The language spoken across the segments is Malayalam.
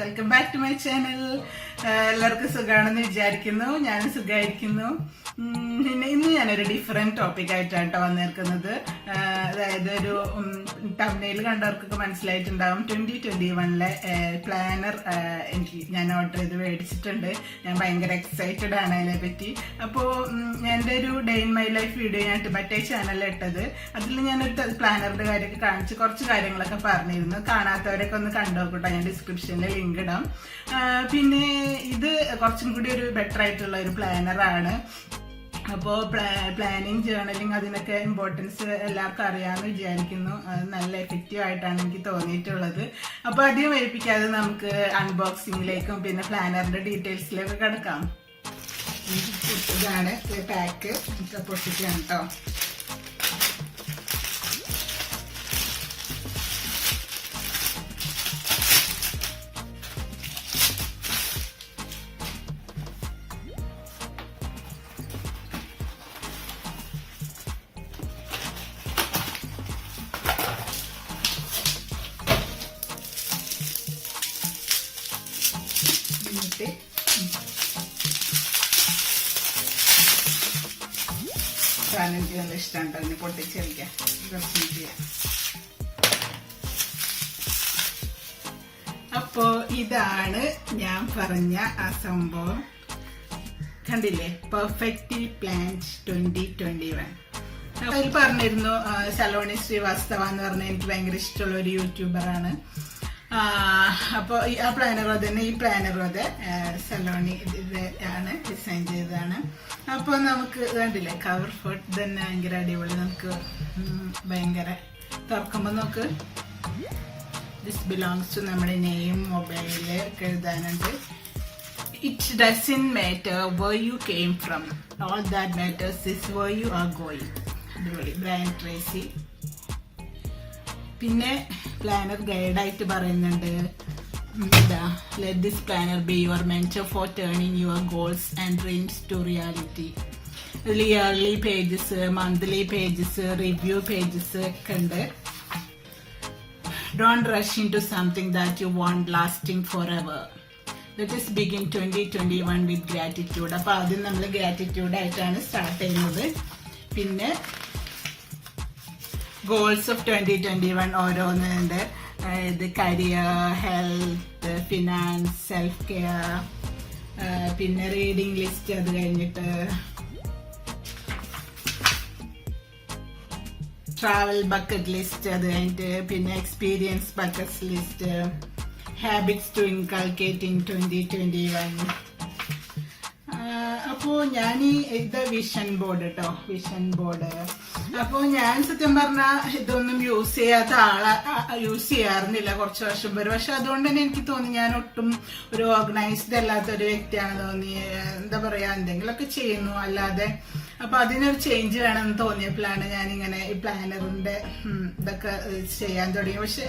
Welcome back to my channel. എല്ലാവർക്കും സുഖമാണെന്ന് വിചാരിക്കുന്നു. ഞാനും സുഖമായിരിക്കുന്നു. പിന്നെ ഇന്ന് ഞാനൊരു ഡിഫറെന്റ് ടോപ്പിക് ആയിട്ടാണ് വന്നിരിക്കുന്നത്. അതായത് ഒരു തംബ്നെയിൽ കണ്ടവർക്കൊക്കെ മനസ്സിലായിട്ടുണ്ടാവും. 2021 പ്ലാനർ ഞാൻ ഓർഡർ ചെയ്ത് മേടിച്ചിട്ടുണ്ട്. ഞാൻ ഭയങ്കര എക്സൈറ്റഡ് ആണ് അതിനെ പറ്റി. അപ്പോൾ എൻ്റെ ഒരു day in my life video ഞാൻ മറ്റേ ചാനലിൽ ഇട്ടത്. അതിൽ ഞാനൊരു പ്ലാനറിന്റെ കാര്യമൊക്കെ കാണിച്ച് കുറച്ച് കാര്യങ്ങളൊക്കെ പറഞ്ഞിരുന്നു. കാണാത്തവരൊക്കെ ഒന്ന് കണ്ടുനോക്കട്ടെ, ഞാൻ ഡിസ്ക്രിപ്ഷനിൽ ലിങ്ക് ഇടാം. പിന്നെ ഇത് കുറച്ചും കൂടി ഒരു ബെറ്റർ ആയിട്ടുള്ള ഒരു പ്ലാനറാണ്. അപ്പോൾ പ്ലാനിങ്, ജേർണലിങ് അതിനൊക്കെ ഇമ്പോർട്ടൻസ് എല്ലാവർക്കും അറിയാമെന്ന് വിചാരിക്കുന്നു. അത് നല്ല എഫക്റ്റീവ് ആയിട്ടാണ് എനിക്ക് തോന്നിയിട്ടുള്ളത്. അപ്പോൾ അധികം വൈകിപ്പിക്കാതെ നമുക്ക് അൺബോക്സിങ്ങിലേക്കും പിന്നെ പ്ലാനറിന്റെ ഡീറ്റെയിൽസിലേക്കും കിടക്കാം. ഇതാണ് പാക്ക് പൊട്ടിക്കാണ് കേട്ടോ. എനിക്ക് നല്ല ഇഷ്ടമാണ് അതിന് പൊട്ടിച്ചെറിക്കാൻ. അപ്പോ ഇതാണ് ഞാൻ പറഞ്ഞ ആ സംഭവം. കണ്ടില്ലേ, പെർഫെക്റ്റ്ലി പ്ലാൻഡ് 2021. അതിൽ പറഞ്ഞിരുന്നു സലോണി ശ്രീവാസ്തവ എന്ന് പറഞ്ഞ എനിക്ക് ഭയങ്കര ഇഷ്ടമുള്ള ഒരു യൂട്യൂബറാണ്. അപ്പോൾ ആ പ്ലാനറും തന്നെ, ഈ പ്ലാനറും അതെ സലോണി ആണ് ഡിസൈൻ ചെയ്തതാണ്. അപ്പോൾ നമുക്ക് കണ്ടില്ലേ കവർ ഫോട്ടോ തന്നെ ഭയങ്കര അടിപൊളി. നമുക്ക് ഭയങ്കര തുറക്കുമ്പോൾ നമുക്ക് ദിസ് ബിലോങ്സ് ടു നമ്മുടെ നെയിം, മൊബൈല് ഒക്കെ എഴുതാനുണ്ട്. It doesn't matter where you came from, all that matters is where you are going. അടിപൊളി. Brian Tracy. പിന്നെ പ്ലാനർ ഗൈഡായിട്ട് പറയുന്നുണ്ട്, let this planner be your mentor for turning your goals and dreams to reality. Yearly pages, monthly pages, review pages ഒക്കെ ഉണ്ട്. Don't rush into something that you want lasting forever. Let us begin 2021 with gratitude. അപ്പൊ ആദ്യം നമ്മൾ ഗ്രാറ്റിറ്റ്യൂഡ് ആയിട്ടാണ് സ്റ്റാർട്ട് ചെയ്യുന്നത്. പിന്നെ ഗോൾസ് ഓഫ് 2021 ഓരോന്നുണ്ട്. ഇത് career, health, finance, self care, പിന്നെ റീഡിംഗ് ലിസ്റ്റ്, അത് കഴിഞ്ഞിട്ട് ട്രാവൽ ബക്കറ്റ് ലിസ്റ്റ്, അത് കഴിഞ്ഞിട്ട് പിന്നെ experience bucket list, habits to inculcate in 2021. അപ്പോ ഞാൻ ഇത് വിഷൻ ബോർഡ് കേട്ടോ, വിഷൻ ബോർഡ്. അപ്പോ ഞാൻ സത്യം പറഞ്ഞാൽ ഇതൊന്നും യൂസ് ചെയ്യാറുന്നില്ല കുറച്ച് വർഷം വരെ. പക്ഷെ അതുകൊണ്ട് തന്നെ എനിക്ക് തോന്നി ഞാൻ ഒട്ടും ഒരു ഓർഗനൈസ്ഡ് അല്ലാത്ത ഒരു വ്യക്തിയാണ് തോന്നി. എന്താ പറയാ, എന്തെങ്കിലുമൊക്കെ ചെയ്യുന്നു അല്ലാതെ. അപ്പൊ അതിനൊരു ചേഞ്ച് വേണമെന്ന് തോന്നിയപ്പോഴാണ് ഞാനിങ്ങനെ ഈ പ്ലാനറിന്റെ ഇതൊക്കെ ചെയ്യാൻ തുടങ്ങി. പക്ഷെ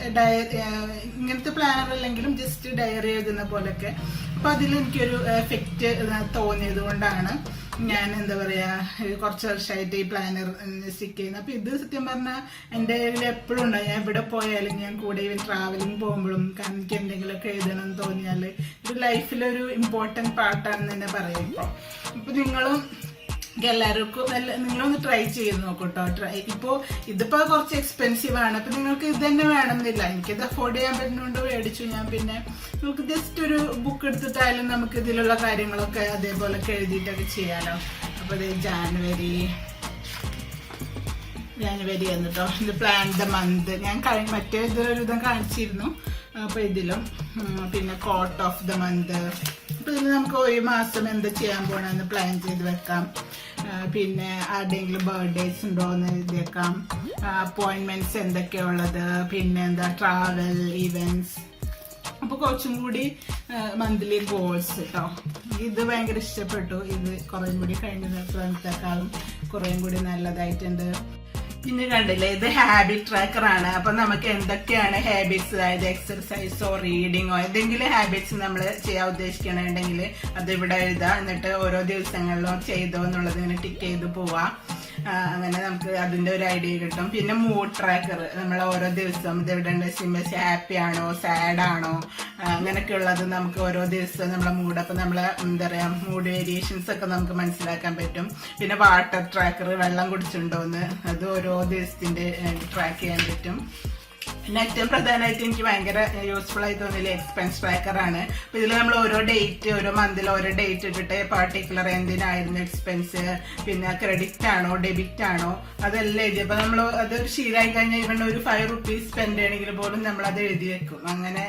ഇങ്ങനത്തെ പ്ലാനർ അല്ലെങ്കിലും ജസ്റ്റ് ഡയറി എഴുതുന്ന പോലൊക്കെ. അപ്പൊ അതിലെനിക്കൊരു എഫക്റ്റ് തോന്നിയത് കൊണ്ടാണ് ഞാൻ എന്താ പറയാ കുറച്ച് വർഷമായിട്ട് ഈ പ്ലാനർ സ്റ്റിക്ക് ചെയ്യുന്നത്. അപ്പൊ ഇത് സത്യം പറഞ്ഞാൽ എൻ്റെ കയ്യിൽ എപ്പോഴും ഉണ്ടാവും. ഞാൻ എവിടെ പോയാലും, ഞാൻ കൂടെ ട്രാവലിംഗ് പോകുമ്പോഴും, കാരണം എനിക്ക് എന്തെങ്കിലുമൊക്കെ എഴുതണം എന്ന് തോന്നിയാൽ ഇത് ലൈഫിലൊരു ഇമ്പോർട്ടൻറ്റ് പാർട്ടാണെന്ന് തന്നെ പറയും. ഇപ്പൊ നിങ്ങളും എല്ലാവർക്കും നിങ്ങളൊന്ന് ട്രൈ ചെയ്ത് നോക്കൂട്ടോ. ഇപ്പോ ഇതിപ്പോ കുറച്ച് എക്സ്പെൻസീവ് ആണ്. അപ്പൊ നിങ്ങൾക്ക് ഇത് തന്നെ വേണമെന്നില്ല. എനിക്കിത് അഫോർഡ് ചെയ്യാൻ പറ്റുന്നതുകൊണ്ട് മേടിച്ചു ഞാൻ. പിന്നെ നമുക്ക് ജസ്റ്റ് ഒരു ബുക്ക് എടുത്തിട്ടായാലും നമുക്ക് ഇതിലുള്ള കാര്യങ്ങളൊക്കെ അതേപോലൊക്കെ എഴുതിയിട്ടൊക്കെ ചെയ്യാലോ. അപ്പൊ ഇത് ജാനുവരി എന്നിട്ടോ. ഇത് പ്ലാൻ ദ മന്ത് ഞാൻ മറ്റേ ഇതൊരു ഇതും കാണിച്ചിരുന്നു. അപ്പൊ ഇതിലും പിന്നെ കോട്ട് ഓഫ് ദ മന്ത്. അപ്പൊ ഇതിൽ നമുക്ക് ഒരു മാസം എന്താ ചെയ്യാൻ പോണെന്ന് പ്ലാൻ ചെയ്ത് വെക്കാം. പിന്നെ ആരുടെയെങ്കിലും ബർത്ത്ഡേസ് ഉണ്ടോ എന്ന് എഴുതിയേക്കാം. അപ്പോയിന്റ്മെന്റ്സ് എന്തൊക്കെയാ ഉള്ളത്, പിന്നെ എന്താ ട്രാവൽ, ഇവന്റ്സ്. അപ്പൊ കുറച്ചും കൂടി മന്ത്ലി ഗോൾസ് കേട്ടോ. ഇത് ഭയങ്കര ഇഷ്ടപ്പെട്ടു. ഇത് കുറേം കൂടി കഴിഞ്ഞതിനേക്കാളും കുറേം കൂടി നല്ലതായിട്ടുണ്ട്. പിന്നെ കണ്ടില്ലേ, ഇത് ഹാബിറ്റ് ട്രാക്കർ ആണ്. അപ്പൊ നമുക്ക് എന്തൊക്കെയാണ് ഹാബിറ്റ്സ്, അതായത് എക്സർസൈസോ റീഡിങ്ങോ എന്തെങ്കിലും ഹാബിറ്റ്സ് നമ്മൾ ചെയ്യാൻ ഉദ്ദേശിക്കണമെങ്കിൽ അത് ഇവിടെ എഴുതാം. എന്നിട്ട് ഓരോ ദിവസങ്ങളിലും ചെയ്തോ എന്നുള്ളത് ഇങ്ങനെ ടിക്ക് ചെയ്ത് പോവാം. അങ്ങനെ നമുക്ക് അതിന്റെ ഒരു ഐഡിയ കിട്ടും. പിന്നെ മൂഡ് ട്രാക്കർ, നമ്മൾ ഓരോ ദിവസം ഇത് എവിടെ ഉണ്ട്, ഹാപ്പി ആണോ സാഡ് ആണോ അങ്ങനെയൊക്കെ ഉള്ളത് നമുക്ക് ഓരോ ദിവസവും നമ്മളെ മൂഡ്, അപ്പൊ നമ്മളെ എന്താ പറയാ മൂഡ് വേരിയേഷൻസ് ഒക്കെ നമുക്ക് മനസ്സിലാക്കാൻ പറ്റും. പിന്നെ വാട്ടർ ട്രാക്കർ, വെള്ളം കുടിച്ചിട്ടുണ്ടോന്ന് അത് ഓരോ ദിവസത്തിന്റെ ട്രാക്ക് ചെയ്യാൻ പറ്റും. പിന്നെ ഏറ്റവും പ്രധാനമായിട്ട് എനിക്ക് ഭയങ്കര യൂസ്ഫുൾ ആയി തോന്നിയില്ല എക്സ്പെൻസ് ട്രാക്കർ ആണ്. അപ്പൊ ഇതിൽ നമ്മൾ ഓരോ ഡേറ്റ്, ഓരോ മന്തിൽ ഓരോ ഡേറ്റ് ഇട്ടിട്ട് പർട്ടിക്കുലർ എന്തിനായിരുന്നു എക്സ്പെൻസ്, പിന്നെ ക്രെഡിറ്റ് ആണോ ഡെബിറ്റ് ആണോ അതെല്ലാം എഴുതി. അപ്പൊ നമ്മൾ അത് ശീലമായി കഴിഞ്ഞാൽ ഇവൺ ഒരു ₹5 സ്പെൻഡ് ചെയ്യണമെങ്കിൽ പോലും നമ്മൾ അത് എഴുതി വെക്കും. അങ്ങനെ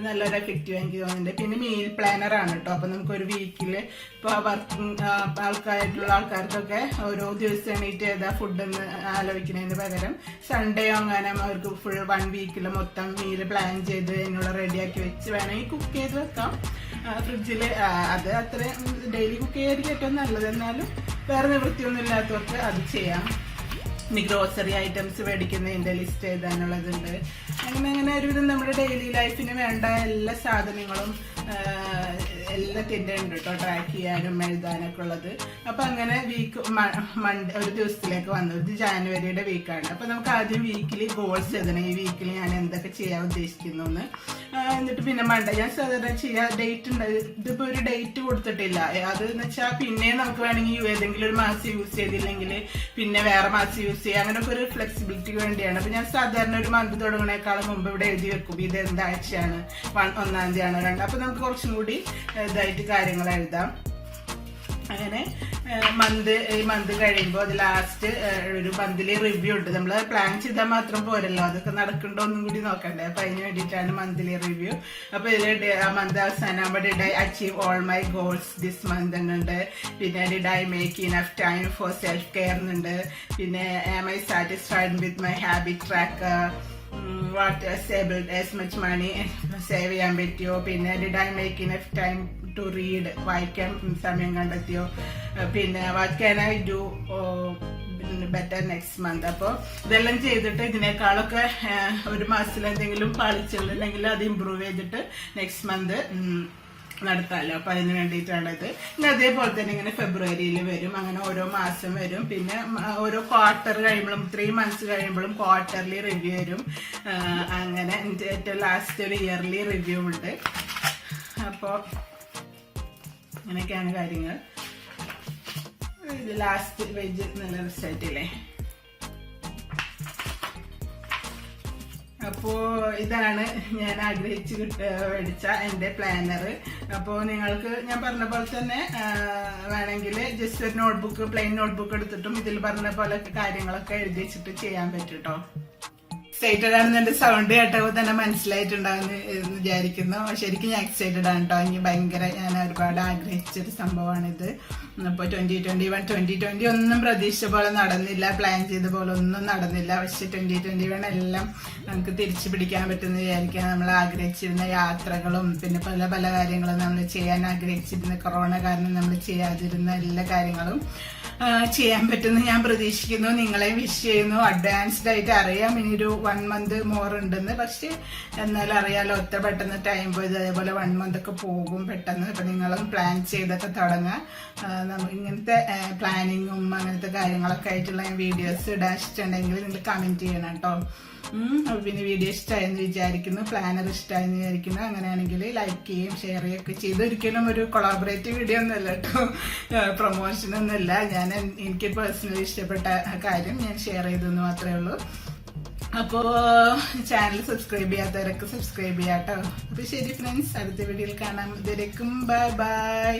നല്ലൊരു എഫക്റ്റീവ് എനിക്ക് തോന്നുന്നുണ്ട്. പിന്നെ മീൽ പ്ലാനർ ആണ് കേട്ടോ. അപ്പൊ നമുക്ക് ഒരു വീക്കില് ഇപ്പൊ വർക്കിംഗ് ആൾക്കാർക്കൊക്കെ ഓരോ ദിവസം എണീറ്റ് ഏതാ ഫുഡ് എന്ന് ആലോചിക്കുന്നതിന് പകരം സൺഡേയോ അങ്ങനെ അവർക്ക് ഫുൾ 1 വീക്കിൽ മൊത്തം മീല് പ്ലാൻ ചെയ്ത് എന്നുള്ള റെഡിയാക്കി വെച്ച് വേണമെങ്കിൽ കുക്ക് ചെയ്ത് വെക്കാം ഫ്രിഡ്ജിൽ. അത് അത്ര ഡെയിലി കുക്ക് ചെയ്യായിരിക്കും ഏറ്റവും നല്ലത്. എന്നാലും വേറെ നിവൃത്തിയൊന്നും ഇല്ലാത്തവർക്ക് അത് ചെയ്യാം. ഇനി ഗ്രോസറി ഐറ്റംസ് മേടിക്കുന്നതിന്റെ ലിസ്റ്റ് എഴുതാനുള്ളതുണ്ട്. അങ്ങനെ ഒരുവിധം നമ്മുടെ ഡെയിലി ലൈഫിന് വേണ്ട എല്ലാ സാധനങ്ങളും എല്ലാത്തിൻ്റെ ഉണ്ട് കേട്ടോ, ട്രാക്ക് ചെയ്യാനും എഴുതാനൊക്കെ ഉള്ളത്. അപ്പൊ അങ്ങനെ വീക്ക് മൺഡേ ഒരു ദിവസത്തിലേക്ക് വന്നു. ഇത് ജാനുവരിയുടെ വീക്കാണ്. അപ്പൊ നമുക്ക് ആദ്യം വീക്കിലി ഗോൾസ് എഴുതണം. ഈ വീക്കിൽ ഞാൻ എന്തൊക്കെ ചെയ്യാൻ ഉദ്ദേശിക്കുന്നു എന്ന്. എന്നിട്ട് പിന്നെ മൺഡേ ഞാൻ സാധാരണ ചെയ്യാ ഡേറ്റ് ഉണ്ട്. ഇതിപ്പോ ഒരു ഡേറ്റ് കൊടുത്തിട്ടില്ല. അത് എന്ന് വെച്ചാൽ പിന്നെ നമുക്ക് വേണമെങ്കിൽ ഏതെങ്കിലും ഒരു മാസം യൂസ് ചെയ്തില്ലെങ്കിൽ പിന്നെ വേറെ മാസം യൂസ് ചെയ്യാം. അങ്ങനെയൊക്കെ ഒരു ഫ്ലെക്സിബിലിറ്റിക്ക് വേണ്ടിയാണ്. അപ്പൊ ഞാൻ സാധാരണ ഒരു മന്ത് തുടങ്ങുന്നേക്കാളും മുമ്പ് ഇവിടെ എഴുതി വെക്കും ഇത് എന്താഴ്ചയാണ്, 1 തീയതിയാണോ 2. അപ്പൊ നമുക്ക് കുറച്ചും കൂടി ഇതായിട്ട് കാര്യങ്ങൾ എഴുതാം. അങ്ങനെ ഈ മന്ത് കഴിയുമ്പോൾ അത് ലാസ്റ്റ് ഒരു മന്ത്ലി റിവ്യൂ ഉണ്ട്. നമ്മൾ പ്ലാൻ ചെയ്താൽ മാത്രം പോരല്ലോ, അതൊക്കെ നടക്കണ്ടോ ഒന്നും കൂടി നോക്കണ്ടേ. അപ്പൊ അതിന് വേണ്ടിയിട്ടാണ് മന്ത്ലി റിവ്യൂ. അപ്പൊ ഇതിൽ മന്ത് അവസാനമാകുമ്പോൾ did I achieve all my goals this month എന്നുണ്ട്. പിന്നെ did I make enough time for self care എന്നുണ്ട്. പിന്നെ am I satisfied with my habit tracker, what സേബിൾഡ് ആസ് മച്ച് മണി സേവ് ചെയ്യാൻ പറ്റിയോ, പിന്നെ did I make enough time to read, വായിക്കാൻ സമയം കണ്ടെത്തിയോ, പിന്നെ what can I do better next month. അപ്പോൾ ഇതെല്ലാം ചെയ്തിട്ട് ഇതിനേക്കാളൊക്കെ ഒരു മാസത്തിൽ എന്തെങ്കിലും പാളിച്ചുണ്ടെങ്കിൽ അത് ഇമ്പ്രൂവ് ചെയ്തിട്ട് നെക്സ്റ്റ് മന്ത് നടത്താമല്ലോ. അപ്പൊ അതിന് വേണ്ടിയിട്ടാണിത്. പിന്നെ അതേപോലെ തന്നെ ഇങ്ങനെ ഫെബ്രുവരിയിൽ വരും, അങ്ങനെ ഓരോ മാസം വരും. പിന്നെ ഓരോ ക്വാർട്ടർ കഴിയുമ്പോഴും 3 months കഴിയുമ്പോഴും ക്വാർട്ടർലി റിവ്യൂ വരും. അങ്ങനെ ഏറ്റവും ലാസ്റ്റ് ഒരു ഇയർലി റിവ്യൂ ഉണ്ട്. അപ്പോൾ അങ്ങനെയൊക്കെയാണ് കാര്യങ്ങൾ. ഇത് ലാസ്റ്റ് പേജ് നല്ല റിസൾട്ട് ഇല്ലേ. അപ്പോ ഇതാണ് ഞാൻ ആഗ്രഹിച്ച് മേടിച്ച എന്റെ പ്ലാനർ. അപ്പോൾ നിങ്ങൾക്ക് ഞാൻ പറഞ്ഞ പോലെ തന്നെ വേണമെങ്കിൽ ജസ്റ്റ് ഒരു നോട്ട്ബുക്ക്, പ്ലെയിൻ നോട്ട്ബുക്ക് എടുത്തിട്ടും ഇതിൽ പറഞ്ഞ പോലെ കാര്യങ്ങളൊക്കെ എഴുതി വെച്ചിട്ട് ചെയ്യാൻ പറ്റും കേട്ടോ. എക്സൈറ്റഡ് ആണെന്ന് എന്റെ സൗണ്ട് കേട്ടപ്പോൾ തന്നെ മനസ്സിലായിട്ടുണ്ടാവുമെന്ന് വിചാരിക്കുന്നു. ശരിക്കും ഞാൻ എക്സൈറ്റഡ് ആണ് കേട്ടോ. എനിക്ക് ഭയങ്കര ഞാൻ ഒരുപാട് ആഗ്രഹിച്ചൊരു സംഭവമാണിത്. അപ്പോൾ 2021 2020 ഒന്നും പ്രതീക്ഷ പോലെ നടന്നില്ല, പ്ലാൻ ചെയ്ത പോലെ ഒന്നും നടന്നില്ല. പക്ഷെ 2021 എല്ലാം നമുക്ക് തിരിച്ചു പിടിക്കാൻ പറ്റുമെന്ന് വിചാരിക്കാൻ. നമ്മൾ ആഗ്രഹിച്ചിരുന്ന യാത്രകളും പിന്നെ പല പല കാര്യങ്ങളും നമ്മൾ ചെയ്യാൻ ആഗ്രഹിച്ചിരുന്ന കൊറോണ കാരണം നമ്മൾ ചെയ്യാതിരുന്ന എല്ലാ കാര്യങ്ങളും ചെയ്യാൻ പറ്റുമെന്ന് ഞാൻ പ്രതീക്ഷിക്കുന്നു. നിങ്ങളെ വിഷ് ചെയ്യുന്നു. അഡ്വാൻസ്ഡ് ആയിട്ട് അറിയാം ഇനിയൊരു 1 month മോർ ഉണ്ടെന്ന്. പക്ഷെ എന്നാലും അറിയാലോ ഒത്ത പെട്ടെന്ന് ടൈം പോയത്. അതേപോലെ 1 month ഒക്കെ പോകും പെട്ടെന്ന്. അപ്പൊ നിങ്ങളും പ്ലാൻ ചെയ്തൊക്കെ തുടങ്ങാം. ഇങ്ങനത്തെ പ്ലാനിങ്ങും അങ്ങനത്തെ കാര്യങ്ങളൊക്കെ ആയിട്ടുള്ള വീഡിയോസ് ഇടാൻ ഇഷ്ടമുണ്ടെങ്കിൽ നിങ്ങൾ കമന്റ് ചെയ്യണം കേട്ടോ. പിന്നെ വീഡിയോ ഇഷ്ടമായെന്ന് വിചാരിക്കുന്നു, പ്ലാനർ ഇഷ്ടമായെന്ന് വിചാരിക്കുന്നു. അങ്ങനെയാണെങ്കിൽ ലൈക്ക് ചെയ്യും, ഷെയർ ചെയ്യുകയൊക്കെ ചെയ്ത്. ഒരിക്കലും ഒരു കൊളാബറേറ്റീവ് വീഡിയോ ഒന്നുമല്ല കേട്ടോ, പ്രൊമോഷൻ ഒന്നുമില്ല. എനിക്ക് പേഴ്സണലി ഇഷ്ടപ്പെട്ട കാര്യം ഞാൻ ഷെയർ ചെയ്തെന്ന് മാത്രമേ ഉള്ളൂ. അപ്പോൾ ചാനൽ സബ്സ്ക്രൈബ് ചെയ്യാത്തവരൊക്കെ സബ്സ്ക്രൈബ് ചെയ്യാം കേട്ടോ. അപ്പോൾ ശരി ഫ്രണ്ട്സ്, അടുത്ത വീഡിയോയിൽ കാണാം. ഇതുവരേക്കും ബൈ ബൈ.